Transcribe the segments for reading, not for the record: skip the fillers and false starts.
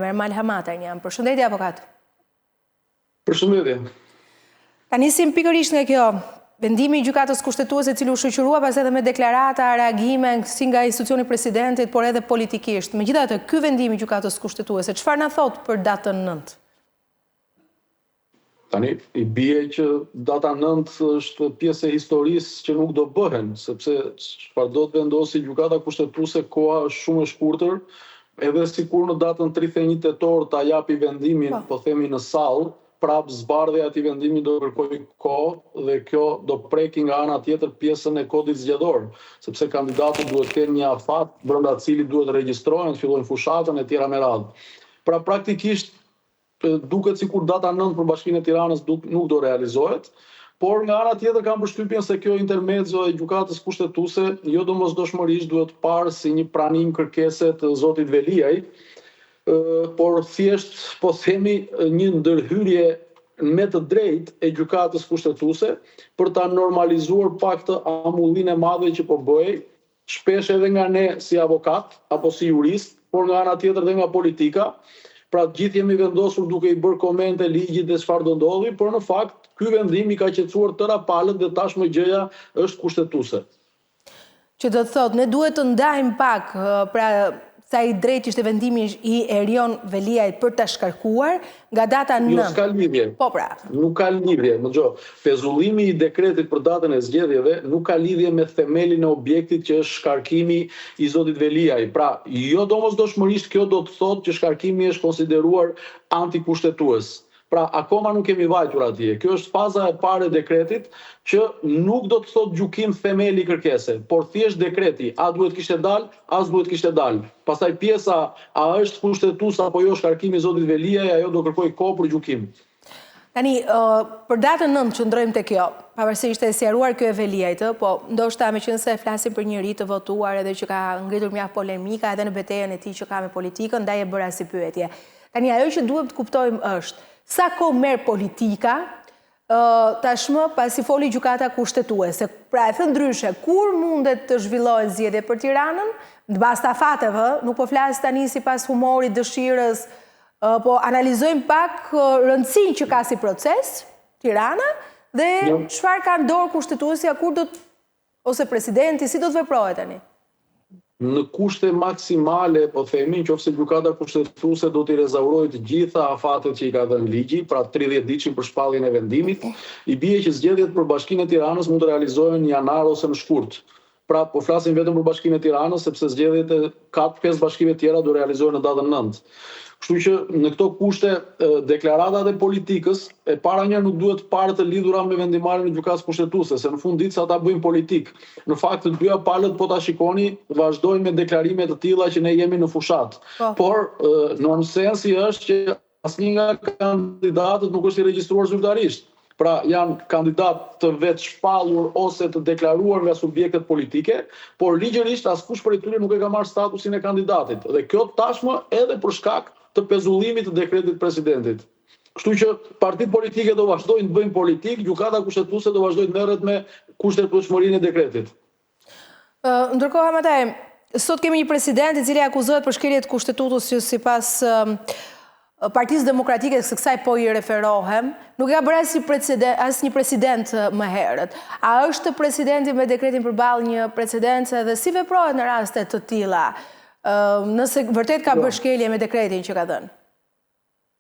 Ermal Hamatajnjan. Përshëndetje, avokat. Përshëndetje. Ta nisim pikërisht nga kjo vendimi i gjykatës kushtetuese, cili u shoqërua pas edhe me deklarata, reagime si nga institucioni presidentit, por edhe politikisht. Megjithatë, ky vendim i gjykatës kushtetuese, çfarë na thot për datën 9? Tani, i bie që data 9 është pjesë e historisë që nuk do bëhen, sepse çfarë do të vendosë gjykata kushtetuese koha është shumë e shkurtër, edhe sikur në datën 31 tetor ta japi vendimin, po themi në sallë, prap zbardhja e atij vendimi do kërkojë kohë dhe kjo do preki nga ana tjetër pjesën e kodit zgjedhor, sepse kandidati duhet të kenë një afat brenda të cilit duhet të regjistrohen, të fillojnë fushatën e tjera me radhë. Pra praktikisht duket sikur data 9 për Bashkinë e Tiranës nuk do realizohet, por nga ana tjetër kam përshtypjen se kjo intermezzo e gjykatës kushtetuese jo domosdoshmërisht duhet parë si një pranim kërkese të zotit Veliaj, por thjesht po themi një ndërhyrje me të drejtë e gjykatës kushtetuese për ta normalizuar pak të amullinë e madhe që po bëhej, shpesh edhe nga ne si avokat apo si jurist, por nga ana tjetër dhe nga politika. Pra gjithë jemi vendosur duke i bërë komente ligjit dhe çfarë do ndodhi, por në fakt ky vendim i ka qetësuar tëra palët dhe tashmë gjëja është kushtetuese. Që do të thotë, ne duhet të ndajmë pak pra sa i drejt ishte vendimi i Erion Veliajt për ta shkarkuar nga data 9. Jo, s'ka lidhje. Po pra. Nuk ka lidhje, më gjo. Pezullimi i dekretit për datën e zgjedhjeve nuk ka lidhje me themelin e objektit që është shkarkimi i zotit Veliaj. Pra, jo domosdoshmërisht kjo do të thotë që shkarkimi është konsideruar antikushtetues. Pra, akoma nuk kemi vajtur atje. Kjo është faza e parë e dekretit që nuk do të thotë gjykim themeli kërkese, por thjesht dekreti, a duhet kishte dalë, as duhet kishte dalë. Pastaj pjesa, a është kushtetues apo jo shkarkimi i zotit Veliaj, ajo do kërkoj kohë për gjykim. Tani, për datën 9 qëndrojmë te kjo, pavarësisht e sqaruar kjo e Veliajt, po ndoshta meqense flasim për një rit të votuar edhe që ka ngritur mjaft polemika edhe në betejën e tij që ka me politikën, ndaj e bëra si pyetje. Tani, ajo që duhet të kuptojmë është sa kohë merr politika tashmë pasi foli gjykata kushtetuese. Pra e thënë ndryshe, kur mundet të zhvillohen zgjedhje për Tiranën, mbas afateve, nuk po flas tani sipas humorit, dëshirës, po analizojmë pak rëndësinë që ka si proces Tirana dhe çfarë ka në dorë kushtetuesja, kur do të ose presidenti, si do të veprohet tani? Në kushte maksimale, po themi, nëse gjykata kushtetuese do t'i rezaurojë të gjitha afatet që i ka dhënë ligji, pra 30 ditëshin për shpalljen e vendimit, i bie që zgjedhjet për Bashkinë e Tiranës mund të realizohen në janar ose në shkurt. Pra, po flasim vetëm për Bashkinë e Tiranës, sepse zgjedhjet e 4-5 bashkive tjera do realizohen në datën 9. Kështu që në këto kushte deklaratat e politikës e para një nuk duhet parë të lidhura me vendimarrjen e gjykatës kushtetuese, se në fund ditë sa ta bëjmë politik. Në fakt të dyja palët po ta shikoni vazhdojnë me deklarime të tilla që ne jemi në fushat. Por nonsensi është që asnjë nga kandidatët nuk është i regjistruar zyrtarisht. Pra janë kandidat të vetë shpallur ose të deklaruar nga subjektet politike, por ligjërisht askush prej tyre nuk e ka marrë statusin e kandidatit. Dhe kjo tashmë edhe për shkak të pezullimit të dekretit presidentit. Kështu që partitë politike do vazhdojnë të bëjnë politik, gjykata kushtetuese do vazhdojnë të merret me kushtetueshmërinë e dekretit. Ndërkohë, Hamataj, sot kemi një president i cili akuzohet për shkelje të kushtetutës që sipas Partisë Demokratike, së kësaj po i referohem, nuk ka bërë asnjë president më herët. A është presidenti me dekretin përballë një precedent dhe si veprohet në raste të tilla? Nëse vërtet ka bërë shkelje me dekretin që ka dhënë?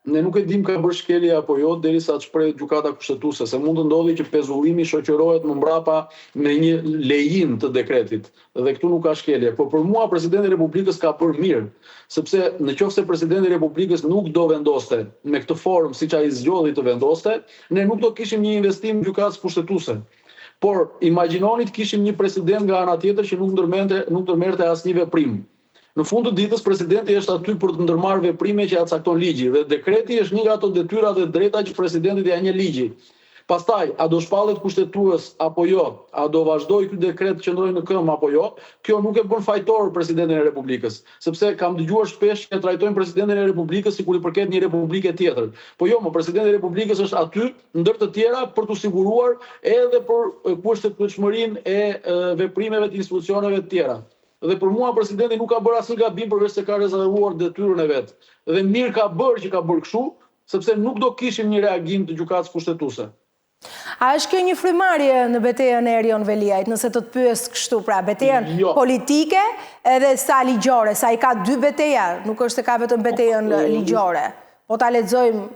Ne nuk e dim ka bërë shkelje apo jo derisa të shpreh gjykata kushtetuese, se mund të ndodhi që pezullimi shoqërohet më mbrapa me një lejim të dekretit dhe këtu nuk ka shkelje. Por për mua presidenti i Republikës ka bërë mirë, sepse nëse presidenti i Republikës nuk do vendoste me këtë formë siç ai zgjodhi të vendoste, ne nuk do kishim një investim gjykatës kushtetuese. Por imagjinoni të kishim një president nga ana tjetër që nuk ndërmerrte asnjë veprim. Në fund të ditës presidenti është aty për të ndërmarrë veprime që ja cakton ligji dhe dekreti është një nga ato detyra dhe drejta që presidentit ja njeh ligji. Pastaj, a do shpallet kushtetues apo jo, a do vazhdoj ky dekret të qëndrojë në këmbë apo jo, kjo nuk e bën fajtor presidentin e Republikës, sepse kam dëgjuar shpesh që e trajtojnë presidentin e Republikës sikur i përket një republike tjetër. Po jo, presidenti i Republikës është aty ndër të tjera për të siguruar edhe për kushtetueshmërinë e veprimeve të institucioneve të tjera. Dhe për mua presidenti nuk ka bërë asnjë gabim përveç se ka rezervuar detyrën e vet. Dhe mirë ka bërë që ka bërë kështu, sepse nuk do kishim një reagim të gjykatës kushtetuese. A është kjo një frymarrje në betejën e Erion Veliajt, nëse të pyes kështu, pra betejën politike edhe sa ligjore, sa i ka dy beteja, nuk është se ka vetëm betejën ligjore. Po ta lexojmë.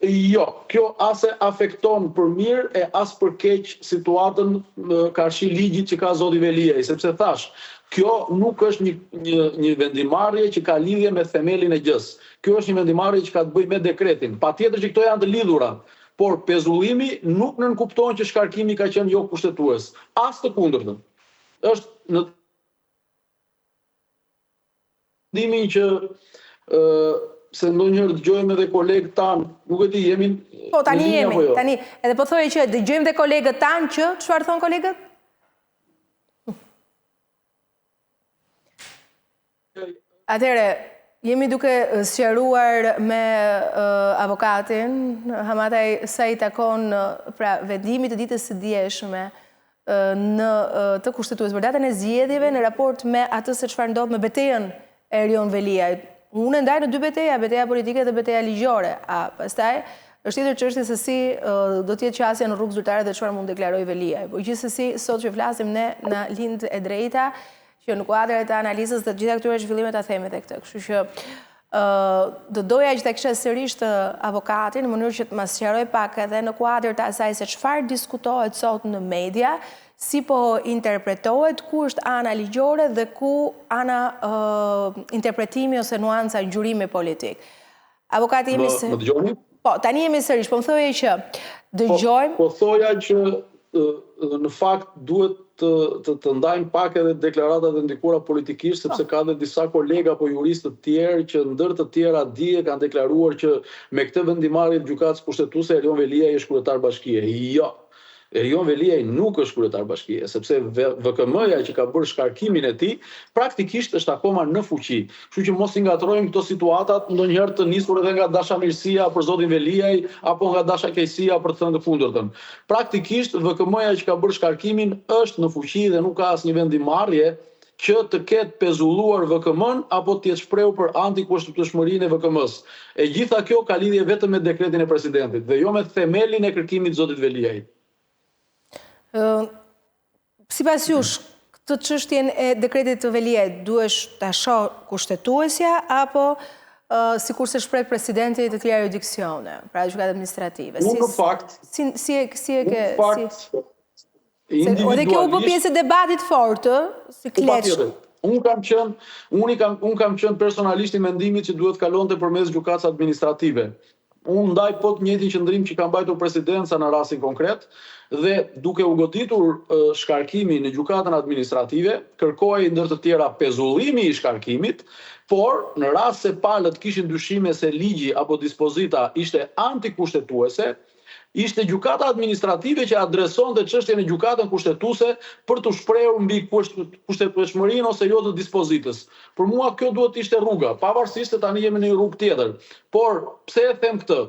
Jo, kjo as e afekton për mirë e as për keq situatën karshi ligjit që ka zoti Veliaj, sepse thash, kjo nuk është një vendimarrje që ka lidhje me themelin e gjës. Kjo është një vendimarrje që ka të bëjë me dekretin. Patjetër që këto janë të lidhura, por pezullimi nuk nënkupton që shkarkimi ka qenë jo kushtetues. As të kundërtën. Është në ndimin që se ndonjëherë dëgjojmë edhe kolegët tanë, nuk e di, jemi... Po, tani jemi, tani, edhe po thoje që dëgjojmë dhe kolegët tanë që, çfarë thonë kolegët? Atëre, jemi duke sqaruar me avokatin, Hamataj sa i takon pra vendimit të ditës së dieshme në të kushtetues për datën e zgjedhjeve në raport me atë se çfarë ndodh me betejën e Erion Veliajt. Unë ndaj në dy beteja, beteja politike dhe beteja ligjore. Pastaj është tjetër çështje se si do të jetë qasja në rrugë zyrtare dhe çfarë mund deklaroj Veliaj. Po gjithsesi sot që flasim ne na lind e drejta që në kuadrin e analizës dhe të gjitha këtyre zhvillimeve ta themi edhe këtë. Kështu që do doja që ta kisha sërish të avokatin në mënyrë që të më sqaroj pak edhe në kuadër të asaj se çfarë diskutohet sot në media, si po interpretohet, ku është ana ligjore dhe ku ana interpretimi ose nuanca gjurimi politik. Avokati jemi se... Më dëgjoni? Po, tani jemi sërish, po më thoje që dëgjojmë... Po thoja që në fakt duhet të ndajmë pak edhe deklaratat e ndikura politikisht, sepse ka dhe disa kolega apo juristë të tjerë që ndër të tjera dje kanë deklaruar që me këtë vendimarrje të gjykatës kushtetuese Erion Veliaj është kryetar bashkie. Jo. Erion Veliaj nuk është kryetar bashkie, sepse VKM-ja që ka bërë shkarkimin e tij praktikisht është akoma në fuqi. Kështu që mos i ngatrojmë këto situatat ndonjëherë të nisur edhe nga dashamirësia për zotin Veliaj apo nga dashakeqësia për të thënë të kundërtën. Praktikisht VKM-ja që ka bërë shkarkimin është në fuqi dhe nuk ka asnjë vendimarrje që të ketë pezulluar VKM-n apo të jetë shprehur për antikonstitucionshmërinë e VKM-s. E gjitha kjo ka lidhje vetëm me dekretin e presidentit dhe jo me themelin e kërkimit të zotit Veliaj. Sipas jush, këtë çështjen e dekretit të Veliajt duhesh ta shoh kushtetuesja apo sikur se shpreh presidenti të tjera jurisdiksione, pra gjykatë administrative. Unë në fakt, si e ke individualisht. Edhe kjo u bë pjesë e debatit fort, si kleç. Unë kam qenë personalisht i mendimit që duhet kalonte përmes gjykatës administrative. Unë ndaj po të njëjtin qëndrim që ka mbajtur presidenca në rastin konkret dhe duke u goditur shkarkimi në gjykatën administrative, kërkoi ndër të tjera pezullimi i shkarkimit, por në rast se palët kishin dyshime se ligji apo dispozita ishte antikushtetuese, ishte gjykata administrative që adresonte çështjen e gjykatën kushtetuese për të shprehur mbi kushtetueshmërinë ose jo të dispozitës. Për mua kjo duhet të ishte rruga, pavarësisht se tani jemi në një rrugë tjetër. Por pse e them këtë?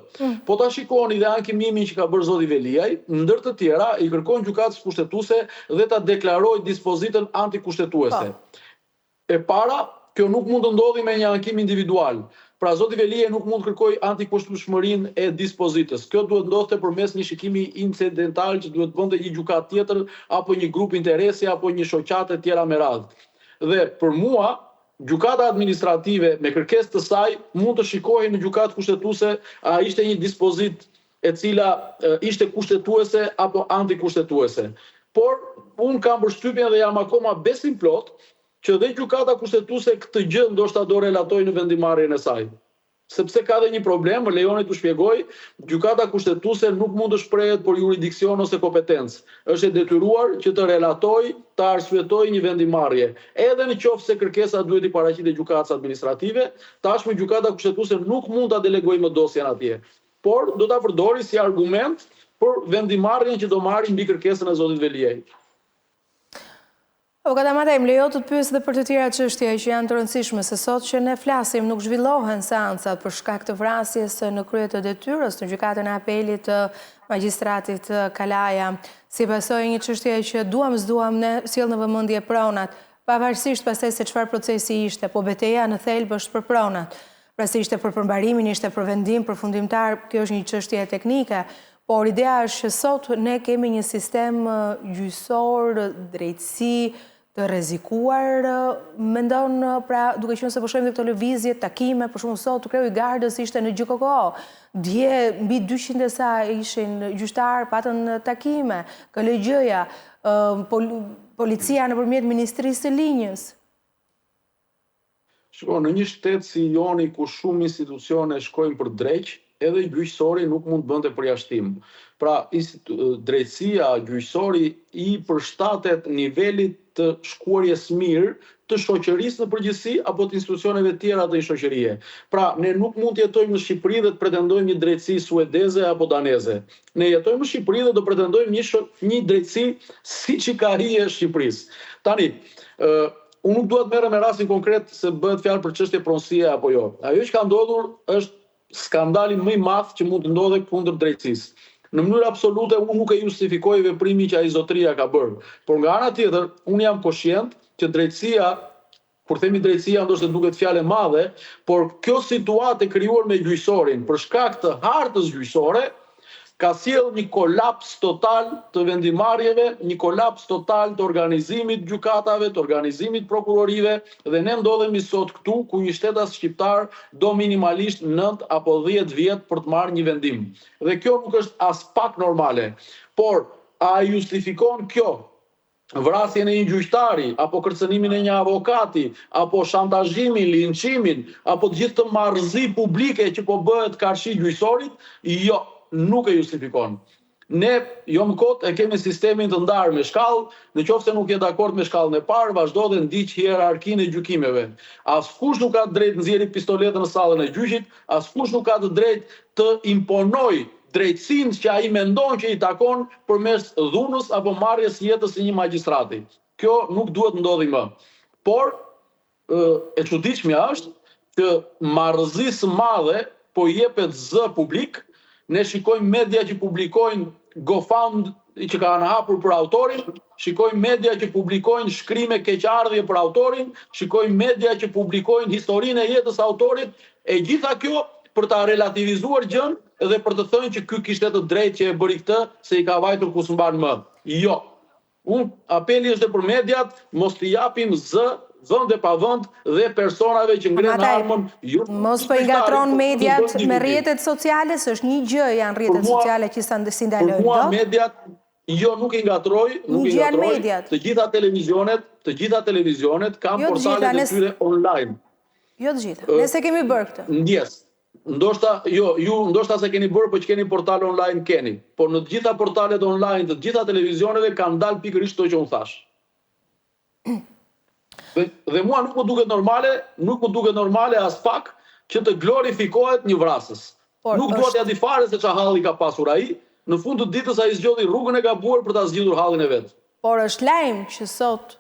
Po ta shikoni dhe ankimimin që ka bërë zoti Veliaj, ndër të tjera i kërkon gjykatës kushtetuese dhe ta deklarojë dispozitën antikushtetuese. E para, kjo nuk mund të ndodhi me një ankim individual. Pra zoti Veliaj nuk mund të kërkojë antikonstitucionshmërinë e dispozitës. Kjo duhet ndodhte përmes një shikimi incidental që duhet bënte një gjykatë tjetër apo një grup interesi apo një shoqate tjera me radhë. Dhe për mua, gjykata administrative me kërkesë të saj mund të shikohej në gjykatë kushtetuese a ishte një dispozit e cila ishte kushtetuese apo antikushtetuese. Por unë kam përshtypjen dhe jam akoma besim plot që dhe gjykata kushtetuese këtë gjë ndoshta do relatojë në vendimarrjen e saj. Sepse ka dhe një problem, më lejoni t'u shpjegoj, gjykata kushtetuese nuk mund të shprehet për jurisdiksion ose kompetencë. Është e detyruar që të relatojë, të arsyetojë një vendimarrje. Edhe në qoftë se kërkesa duhet i paraqitet gjykatës administrative, tashmë gjykata kushtetuese nuk mund ta delegojë më dosjen atje. Por do ta përdori si argument për vendimarrjen që do marrë mbi kërkesën e zotit Veliaj. Avokat Hamataj, më lejo të të pyes dhe për të tjera çështje që janë të rëndësishme, se sot që ne flasim nuk zhvillohen seancat për shkak të vrasjes në krye të detyrës në gjykatën e apelit të magjistratit Kalaja, si pasojë një çështje që duam s'duam ne sjell në vëmendje pronat, pavarësisht pastaj se çfarë procesi ishte, po betejë në thelb është për pronat. Pra se ishte për përmbarimin, ishte për vendim përfundimtar, kjo është një çështje teknike, por ideja është që sot ne kemi një sistem gjyqësor, drejtësi të rrezikuar, mendon pra duke qenë se po shohim këto lëvizje, takime, për shembull sot kreu i gardës ishte në GKK. Dje mbi 200 e sa ishin gjyqtar, patën takime, KLG-ja, policia nëpërmjet Ministrisë së Linjës. Shiko, në një shtet si joni ku shumë institucione shkojnë për dreq, edhe gjyqësori nuk mund të bënte përjashtim. Pra, drejtësia, gjyqësori i përshtatet nivelit të shkuarjes mirë të shoqërisë në përgjithësi apo të institucioneve tjera të shoqërie. Pra, ne nuk mund të jetojmë në Shqipëri dhe të pretendojmë një drejtësi suedeze apo daneze. Ne jetojmë në Shqipëri dhe do pretendojmë një drejtësi siç i ka hije Shqipërisë. Tani, unë nuk duhet merrem me rastin konkret se bëhet fjalë për çështje pronësie apo jo. Ajo që ka ndodhur është skandali më i madh që mund të ndodhe kundër drejtësisë. Në mënyrë absolute unë nuk e justifikoj veprimin që ai zotëria ka bërë, por nga ana tjetër unë jam koshient që drejtësia, kur themi drejtësia ndoshta duket fjalë e madhe, por kjo situatë e krijuar me gjyqësorin për shkak të hartës gjyqësore ka sjell një kolaps total të vendimarrjeve, një kolaps total të organizimit gjykatave, të organizimit prokurorive, dhe ne ndodhemi sot këtu ku një shtetas shqiptar do minimalisht 9 apo 10 vjet për të marrë një vendim. Dhe kjo nuk është as pak normale. Por a justifikon kjo vrasjen e një gjyqtari, apo kërcënimin e një avokati, apo shantazhimin, linçimin, apo të gjithë të marrëzi publike që po bëhet karshi gjyqësorit? Jo. Nuk e justifikon. Ne, jo më kot, e kemi sistemin të ndarë me shkallë, në qoftë se nuk je dakord me shkallën e parë, vazhdo dhe ndiq hierarkinë e gjykimeve. Askush nuk ka të drejtë nxjerrë pistoletën në sallën e gjyqit, askush nuk ka të drejtë të imponojë drejtësinë që ai mendon që i takon përmes dhunës apo marrjes jetës së një magjistrati. Kjo nuk duhet ndodhi më. Por e çuditshmja është që marrëzisë së madhe po jepet zë publik. Ne shikojmë media që publikojnë GoFund që kanë hapur për autorin, shikojmë media që publikojnë shkrime keqardhje për autorin, shikojmë media që publikojnë historinë e jetës autorit, e gjitha kjo për ta relativizuar gjën dhe për të thënë që ky kishte të drejtë që e bëri këtë se i ka vajtur ku s'mban më. Jo. Apeli është për mediat, mos t'i japim zë vend e pa vend dhe personave që ngren armën. Mos po i ngatron mediat me rrjetet sociale, s'është një gjë janë rrjetet sociale që si ndalojnë. Për mua mediat, jo nuk i ngatroj, të gjitha televizionet kanë portalet e tyre online. Jo të gjitha, nëse kemi bërë këtë. Ndjes. Ndoshta se keni bërë, po që keni portal online keni. Por në të gjitha portalet online të gjitha televizioneve kanë dalë pikërisht to që unë thash. Dhe mua nuk më duket normale as pak që të glorifikohet një vrasës. Nuk duhet ja di fare se çfarë halli ka pasur ai, në fund të ditës ai zgjodhi rrugën e gabuar për ta zgjidhur hallin e vet. Por është lajm që sot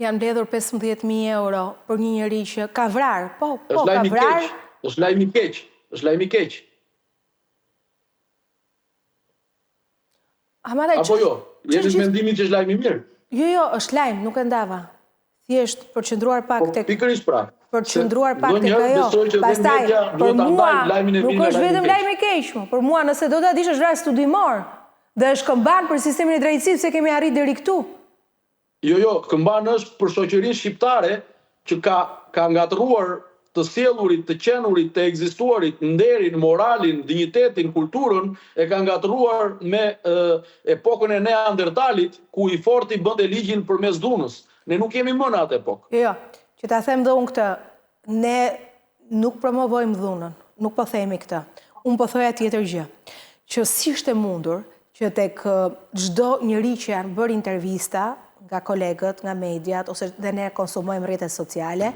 janë mbledhur 15.000 euro për një njerëz që ka vrarë. Po, ka vrarë. Është lajm i keq. Apo jo, jeni mendimin që është lajm i mirë? Jo, është lajm, nuk e ndava. Thjesht për qëndruar pak tek. Pikërisht pra. Për qëndruar pak tek ajo. Pastaj, për mua nuk është vetëm lajm i keq, për mua nëse do ta dish është rast studimor dhe është këmban për sistemin e drejtësisë se kemi arritur deri këtu. Jo, këmban është për shoqërinë shqiptare që ka ngatruar të sjellurit, të qenurit, të ekzistuarit, nderin, moralin, dinjitetin, kulturën, e ka ngatruar me epokën e neandertalit, ku i forti bënte ligjin përmes dhunës. Ne nuk jemi më në atë epokë. Jo, që ta them dhe unë këtë, ne nuk promovojmë dhunën, nuk po themi këtë. Unë po thoja tjetër gjë, që si është e mundur që tek çdo njeri që janë bërë intervista nga kolegët, nga mediat, ose dhe ne konsumojmë rrjetet sociale,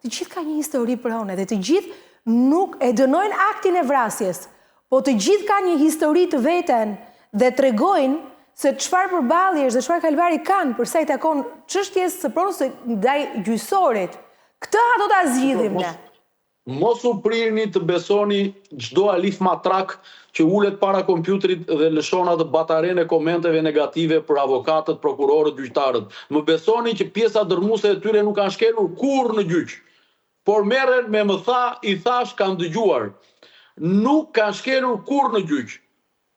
të gjithë ka një histori prone dhe të gjithë nuk e dënojnë aktin e vrasjes, po të gjithë ka një histori të veten dhe tregojnë se çfarë përballjesh dhe çfarë kalvari kanë për sa i takon çështjes së pronës ndaj gjyqësorit. Këtë do ta zgjidhim ne. Mos u prirni të besoni çdo alif matrak që ulet para kompjuterit dhe lëshon atë bataren e komenteve negative për avokatët, prokurorët, gjyqtarët. Më besoni që pjesa dërmuese e tyre nuk kanë shkelur kurrë në gjyq. Por merren me më tha, i thash, kam dëgjuar. Nuk kanë shkelur kurrë në gjyq.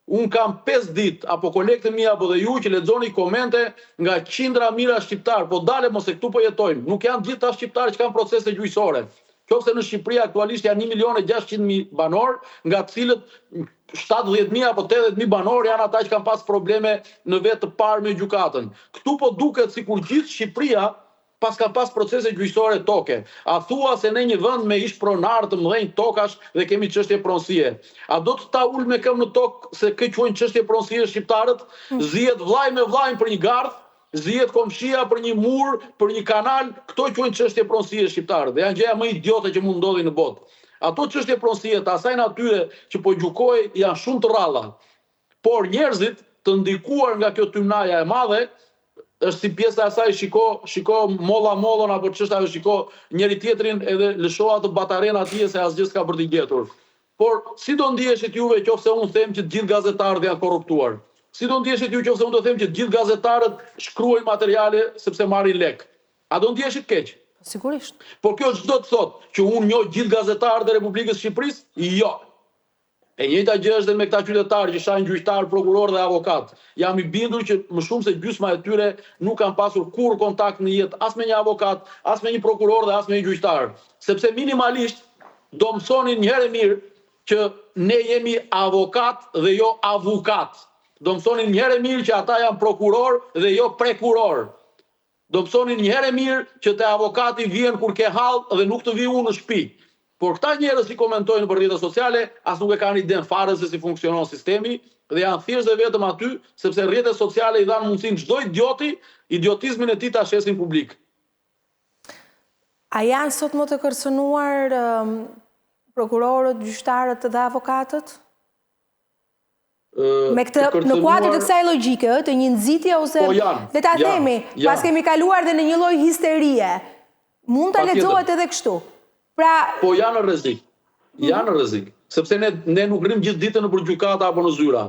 Unë kam 5 ditë, apo kolegët e mia apo dhe ju që lexoni komente nga qindra mira shqiptar, po dale mos e këtu po jetojmë. Nuk janë gjithë ta shqiptarë që kanë procese gjyqësore. Qofse në Shqipëri aktualisht janë 1.600.000 banor, nga të cilët 70.000 apo 80.000 banor janë ata që kanë pas probleme në vetë të parë me gjykatën. Këtu po duket sikur gjithë Shqipëria pas ka pas procese gjyqësore toke. A thua se ne një vend me ish pronar të mëdhenj tokash dhe kemi çështje pronësie. A do të ta ul me këmbë në tokë se kë quajnë çështje pronësie shqiptarët? Zihet vllai me vllajin për një gardh, zihet komshia për një mur, për një kanal, këto quajnë çështje pronësie shqiptarët. Dhe janë gjëja më idiote që mund ndodhin në botë. Ato çështje pronësie të asaj natyre që po gjykoj janë shumë të rralla. Por njerëzit të ndikuar nga kjo tymnaja e madhe është si pjesa e asaj, shiko mollon apo çështave, shiko njëri tjetrin edhe lësho atë bataren atje se asgjë s'ka për t'i gjetur. Por si do ndiheshit juve qofse unë them që të gjithë gazetarët janë korruptuar? Si do ndiheshit ju qofse unë do them që të gjithë gazetarët shkruajnë materiale sepse marrin lek? A do ndiheshit keq? Sigurisht. Por kjo çdo të thotë që unë njoh gjithë gazetarët e Republikës së Shqipërisë? Jo. E njëjta gjë është edhe me këta qytetarë që shajnë gjyqtar, prokuror dhe avokat. Jam i bindur që më shumë se gjysma e tyre nuk kanë pasur kurrë kontakt në jetë as me një avokat, as me një prokuror dhe as me një gjyqtar. Sepse minimalisht do mësonin një herë mirë që ne jemi avokat dhe jo avukat. Do mësonin një herë mirë që ata janë prokuror dhe jo prekuror. Do mësonin një herë mirë që te avokati vjen kur ke hall dhe nuk të vi unë në shtëpi. Por këta njerëz që komentojnë për rrjetet sociale, as nuk e kanë iden fare se si funksionon sistemi dhe janë thjesht dhe vetëm aty sepse rrjetet sociale i dhanë mundësinë çdo idioti, idiotizmin e tij ta shesin publik. A janë sot më të kërcënuar prokurorët, gjyqtarët dhe avokatët? Me këtë në kuadër të kësaj logjike, të një nxitje ose le ta themi, pas kemi kaluar dhe në një lloj histerie, mund ta lexohet edhe kështu. Po janë në rrezik. Janë në rrezik. Sepse ne nuk rrim gjithë ditën nëpër gjykata apo në zyra.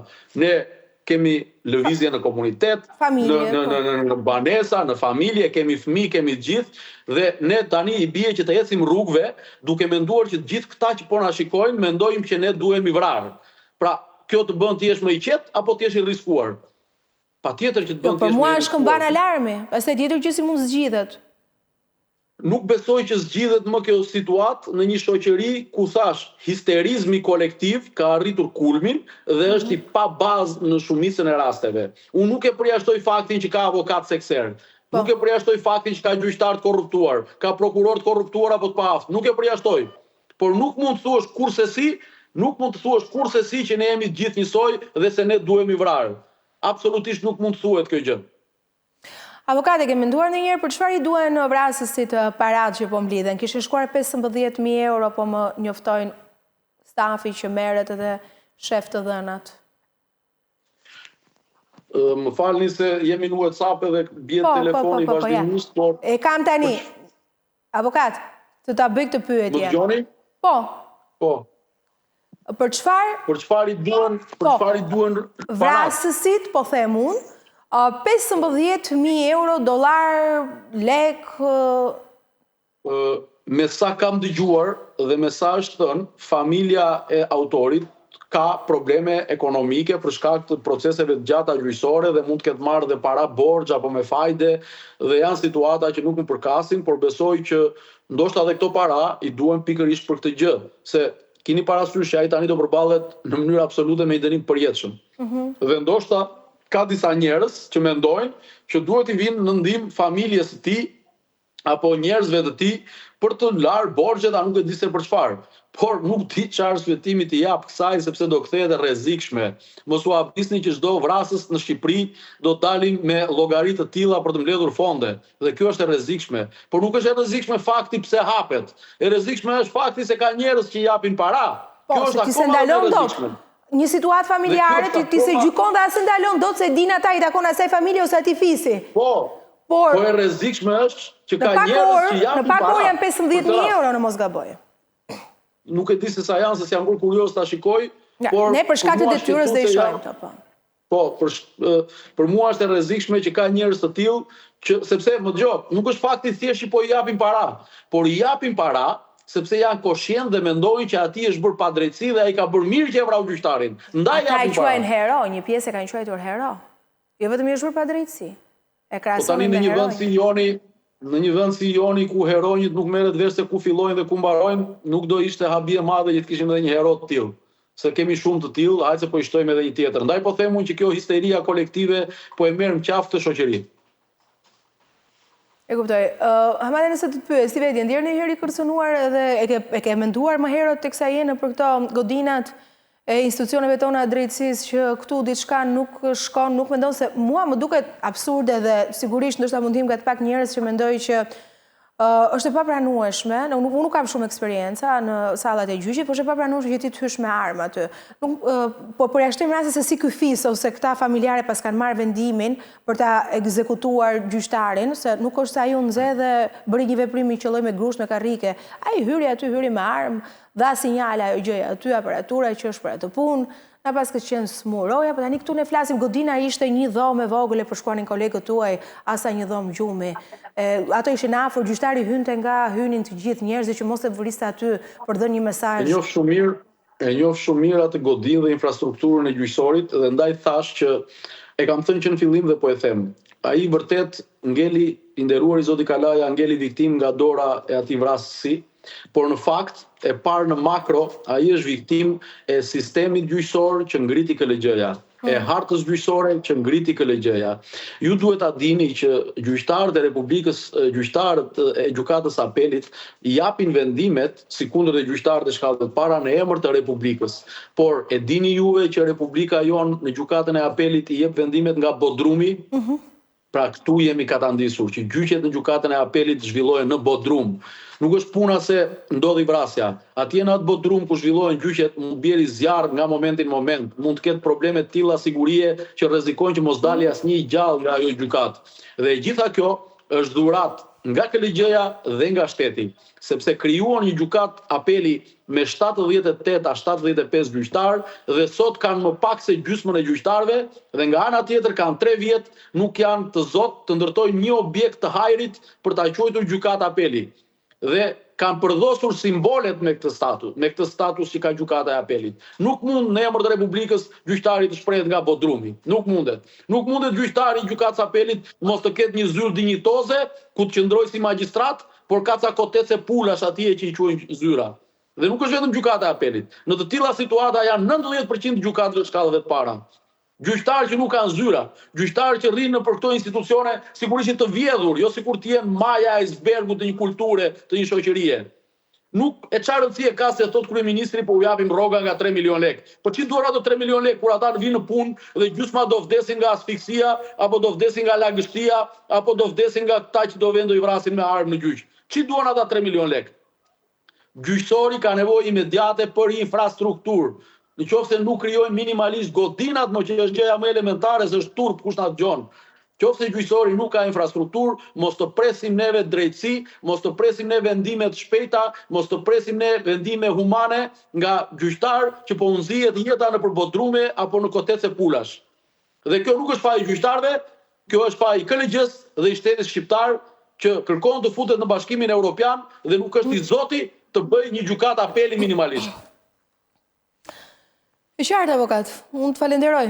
Ne kemi lëvizje në komunitet, në banesa, në familje, kemi fëmijë, kemi gjithë dhe ne tani i bie që të ecim rrugëve duke menduar që gjithë këta që po na shikojnë mendojmë që ne duhemi vrarë. Pra, kjo të bën ti jesh më i qetë apo ti jesh i rriskuar? Patjetër që të bën ti jesh më i rriskuar. Për mua është këmban alarmi, pastaj tjetër që si mund zgjidhet. Nuk besoj që zgjidhet më kjo situatë në një shoqëri ku thash histerizmi kolektiv ka arritur kulmin dhe është i pa bazë në shumicën e rasteve. Unë nuk e përjashtoj faktin që ka avokat sekser. Nuk e përjashtoj faktin që ka gjyqtar të korruptuar, ka prokuror të korruptuar apo të paaft. Nuk e përjashtoj. Por nuk mund të thuash kurse si që ne jemi gjithë njësoj dhe se ne duhemi vrarë. Absolutisht nuk mund të thuhet kjo gjë. Avokate, ke menduar ndonjëherë për çfarë i duhen vrasësit paratë që po mblidhen? Kishin shkuar 15.000 euro, po më njoftojnë stafi që merret edhe shef të dhënat. Më falni se jemi në WhatsApp edhe bie telefoni vazhdimisht, por e kam tani. Avokat, të ta bëj këtë pyetje. Më dëgjoni? Po. Po. Për çfarë i duhen vrasësit, po them unë, 15.000 euro, dollar, lek... Me sa kam dëgjuar dhe me sa është thënë, familja e autorit ka probleme ekonomike për shkak të proceseve të gjata gjyqësore dhe mund të ketë marrë dhe para borxh apo me fajde dhe janë situata që nuk më përkasin, por besoj që ndoshta edhe këto para i duhen pikërisht për këtë gjë, se keni parasysh që ai tani do përballet në mënyrë absolute me një dënim përjetshëm. Dhe ndoshta ka disa njerëz që mendojnë që duhet i vinë në ndihmë familjes së tij apo njerëzve të tij për të larë borxhet, a nuk e di se për çfarë. Por nuk di çfarë arsye t'i jap kësaj sepse do kthehet e rrezikshme. Mos u habisni që çdo vrasës në Shqipëri do dalin me llogari të tilla për të mbledhur fonde. Dhe kjo është e rrezikshme. Por nuk është e rrezikshme fakti pse hapet. E rrezikshme është fakti se ka njerëz që japin para. Kjo është akoma e rrezikshme. Një situatë familjare, ti se gjykon dhe asë ndalon do të se din ata i takon asaj familje ose ati fisi. Po e rrezikshme është që ka njerëz që japin para. Në pak orë janë 15.000 euro në mos gaboj. nuk e di se sa janë, se s'jam bërë kurios ta shikoj, por ne për shkak të detyrës do i shohim këto, po. Po, për mua është e rrezikshme që ka njerëz të tillë që sepse më dëgjoj, nuk është fakti thjesht që po i japin para, por i japin para sepse janë koshient dhe mendojnë që ati është bërë padrejtësi dhe ai ka bërë mirë që e vrau gjyqtarin. Ndaj japin para. Ata e quajnë hero, një pjesë e kanë quajtur hero. Jo vetëm është bërë padrejtësi. E krahasonin me heronjë. Në një vend si Joni ku heronjit nuk merret vesh se ku fillojnë dhe ku mbarojnë, nuk do ishte habi e madhe që të kishim edhe një hero të tillë. Se kemi shumë të tillë, hajde se po i shtojmë edhe një tjetër. Ndaj po them unë që kjo histeria kolektive po e merr në qafë të shoqëri. E kuptoj. Hamade, nëse të pyes, ti vetë ndjer ndonjëherë i kërcënuar edhe e ke menduar më herët teksa jeni për këto godinat e institucioneve tona drejtësisë që këtu diçka nuk shkon, nuk mendon se mua më duket absurde dhe sigurisht ndoshta mund të jem pak njerëz që mendoj që është e papranueshme, unë nuk kam shumë eksperjenca në sallat e gjyqit, por është e papranueshme që ti të hysh me armë aty. Po përjashtojmë raste se si ky fis ose këta familjare pas kanë marrë vendimin për ta ekzekutuar gjyqtarin, se nuk është se ai u nxe dhe bëri një veprim i qelloj me grusht me karrike. Ai hyri aty, hyri me armë, dha sinjale ajo gjëja aty, aparatura që është për atë punë. Na pas këtë qenë smuroja, po tani këtu ne flasim, godina ishte një dhomë e vogël e përshkruanin kolegët tuaj, asa një dhomë gjumi. Ato ishin afër, gjyqtari hynte nga hynin të gjithë njerëzit që mos e vëriste aty për dhënë një mesazh. E njoh shumë mirë atë godinë dhe infrastrukturën e gjyqësorit dhe ndaj thash që e kam thënë që në fillim dhe po e them. Ai vërtet ngeli, i nderuari zoti Kalaja, ngeli viktim nga dora e atij vrasësi. Por në fakt, e parë në makro, ai është viktim e sistemit gjyqësor që ngriti KLG-ja, e hartës gjyqësore që ngriti KLG-ja. Ju duhet ta dini që gjyqtarët e Republikës, gjyqtarët e gjykatës apelit japin vendimet sikundër e gjyqtarët e shkallës para në emër të Republikës. Por e dini juve që Republika jon në gjykatën e apelit i jep vendimet nga Bodrumi. Pra këtu jemi katandisur, që gjyqet në gjykatën e apelit zhvillohen në Bodrum. Nuk është puna se ndodhi vrasja. Atje në atë Bodrum ku zhvillohen gjyqet, mund bjeri zjarr nga momenti në moment, mund të ketë probleme të tilla sigurie që rrezikojnë që mos dalë asnjë gjallë nga ajo gjykatë. Dhe gjitha kjo është dhuratë nga KLG-ja dhe nga shteti, sepse krijuan një gjykatë apeli me 78 a 75 gjyqtar dhe sot kanë më pak se gjysmën e gjyqtarëve dhe nga ana tjetër kanë 3 vjet nuk janë të zot të ndërtojnë një objekt të hajrit për ta quajtur gjykatë apeli. Dhe kanë përdosur simbolet me këtë status që ka gjykata e apelit. Nuk mund në emër të Republikës gjyqtari të shprehet nga Bodrumi. Nuk mundet. Nuk mundet gjyqtari i gjykatës apelit mos të ketë një zyrë dinjitoze ku të qëndrojë si magjistrat, por ka ca kotece pulash atje që i quajnë zyra. Dhe nuk është vetëm gjykata e apelit. Në të tilla situata janë 90% gjykatëve të shkallëve të para. Gjyqtarë që nuk kanë zyra, gjyqtarë që rrinë për këto institucione sigurisht të vjedhur, jo sikur të jenë maja e icebergut të një kulture, të një shoqërie. Nuk e çfarë rëndësie ka se thot kryeministri po u japim rroga nga 3 milion lekë. Po ç'i duhet ato 3 milion lekë kur ata vinë në punë dhe gjysma do vdesin nga asfiksia, apo do vdesin nga lagështia, apo do vdesin nga ata që do vjen do i vrasin me armë në gjyq. Ç'i duan ata 3 milion lekë? Gjyqësori ka nevojë imediate për infrastrukturë. Në qoftë se nuk krijojnë minimalisht godinat, më që është gjëja më elementare, se është turp kush na dëgjon. Qoftë se gjyqësori nuk ka infrastrukturë, mos të presim neve drejtësi, mos të presim ne vendime të shpejta, mos të presim ne vendime humane nga gjyqtar që po u nxihet jeta nëpër bodrume apo në kotece pulash. Dhe kjo nuk është faji i gjyqtarëve, kjo është faji i KLG-s dhe i shtetit shqiptar që kërkon të futet në Bashkimin Evropian dhe nuk është i zoti të bëjë një gjykatë apeli minimalisht. I qartë, avokat, unë të falenderoj.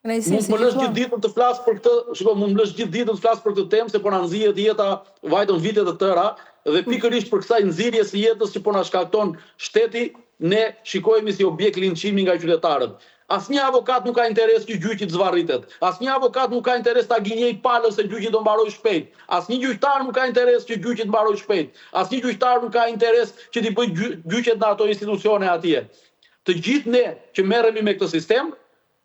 Mund më lësh gjithë ditën të flas për këtë, mund më lësh gjithë ditën të flas për këtë temë se po na nxihet jeta vajton vite të tëra dhe pikërisht për kësaj nxirje së jetës që po na shkakton shteti, ne shikohemi si objekt linçimi nga qytetarët. Asnjë avokat nuk ka interes që gjyqi të zvarritet. Asnjë avokat nuk ka interes ta gënjej palën se gjyqi do mbarojë shpejt. Asnjë gjyqtar nuk ka interes që gjyqi të mbarojë shpejt. Asnjë gjyqtar nuk ka interes që t'i bëjë gjyqet në ato institucione atje. Të gjithë ne që merremi me këtë sistem,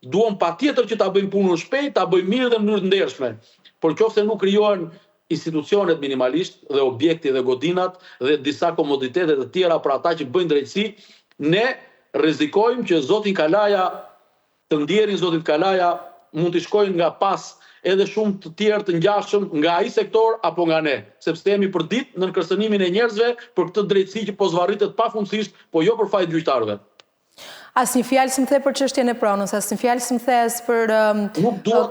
duam patjetër që ta bëjmë punën shpejt, ta bëjmë mirë dhe në mënyrë të ndershme. Por nëse nuk krijohen institucionet minimalisht dhe objekti dhe godinat dhe disa komoditete të tjera për ata që bëjnë drejtësi, ne rrezikojmë që zoti Kalaja, të ndjerin zotit Kalaja, mund të shkojnë nga pas edhe shumë të tjerë të ngjashëm nga ai sektor apo nga ne, sepse jemi përdit në kërcënimin e njerëzve për këtë drejtësi që po zvarritet pafundësisht, po jo për fajt gjyqtarëve. Asnjë fjalë s'm the për çështjen e pronës, asnjë fjalë s'm the për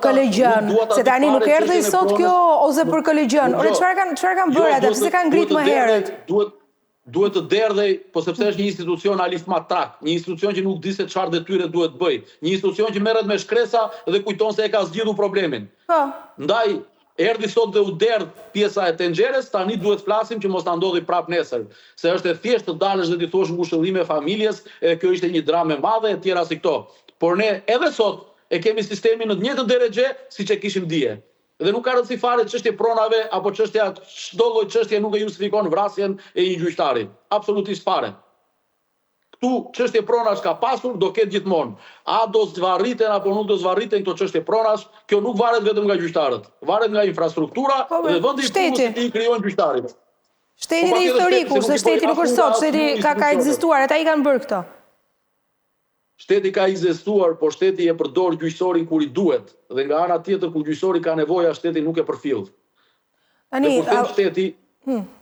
kolegjion, se tani nuk erdhi sot kjo ose për kolegjion. Ore çfarë kanë bërë ata, pse kanë ngrit më herët? Duhet të derdhej, po sepse është një institucion alifmatrak, një institucion që nuk di se çfarë detyre duhet bëj, një institucion që merret me shkresa dhe kujton se e ka zgjidhur problemin. Po. Ndaj erdhi sot dhe u derdh pjesa e tenxheres, tani duhet flasim që mos na ndodhi prap nesër, se është e thjeshtë të dalësh dhe t'i thosh ngushëllime familjes, e kjo ishte një dramë e madhe e tjera si këto. Por ne edhe sot e kemi sistemin në të njëjtën drejtë siç e kishim dije. Dhe nuk ka rëndësi fare çështje pronave apo çështja çdo lloj çështje nuk e justifikon vrasjen e një gjyqtari. Absolutisht fare. Këtu çështje pronash ka pasur, do ketë gjithmonë. A do zvarriten apo nuk do zvarriten këto çështje pronash, kjo nuk varet vetëm nga gjyqtarët. Varet nga infrastruktura dhe vendi i punës që i krijojnë gjyqtarit. Shteti dhe historiku, se shteti nuk është sot, shteti ka ekzistuar, ata i kanë bërë këto. Shteti ka ekzistuar, por shteti e përdor gjyqësorin kur i duhet, dhe nga ana tjetër kur gjyqësori ka nevoja, shteti nuk e përfill. Kur them shteti,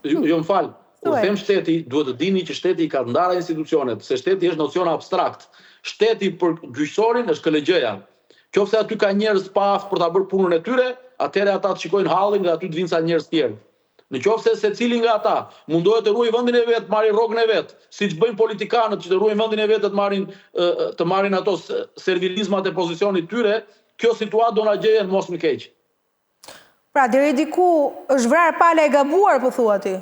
jo më fal, kur them shteti, duhet të dini që shteti ka ndara institucionet, se shteti është nocion abstrakt. Shteti për gjyqësorin është KLG-ja. Qofse aty ka njerëz pa aftë për ta bërë punën e tyre, atëherë ata të shikojnë hallin dhe aty të vinë sa njerëz tjerë. Në qofse secili nga ata mundohet të ruajë vendin e vet, marrin rrogën e vet, siç bëjnë politikanët që të ruajnë vendin e vet, të marrin ato servilizmat e pozicionit tyre, kjo situatë do na gjejë mos më keq. Pra deri diku është vrarë pala e gabuar, po thua ti?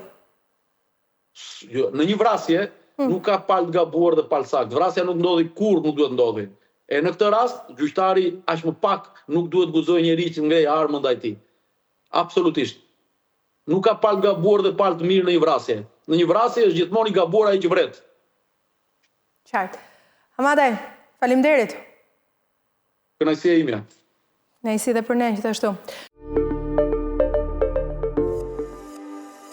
Jo, në një vrasje nuk ka palë gabuar dhe palë sakt. Vrasja nuk ndodhi kur nuk duhet ndodhi. E në këtë rast, gjyqtari aq më pak nuk duhet guxojë njeriu që ngrej armën ndaj tij. Absolutisht. Nuk ka palë gabuar dhe palë të mirë në një vrasje. Në një vrasje është gjithmonë i gabuar ai që vret. Qartë. Hamadaj, faleminderit. Kënaqësia ime. Kënaqësi edhe për ne gjithashtu.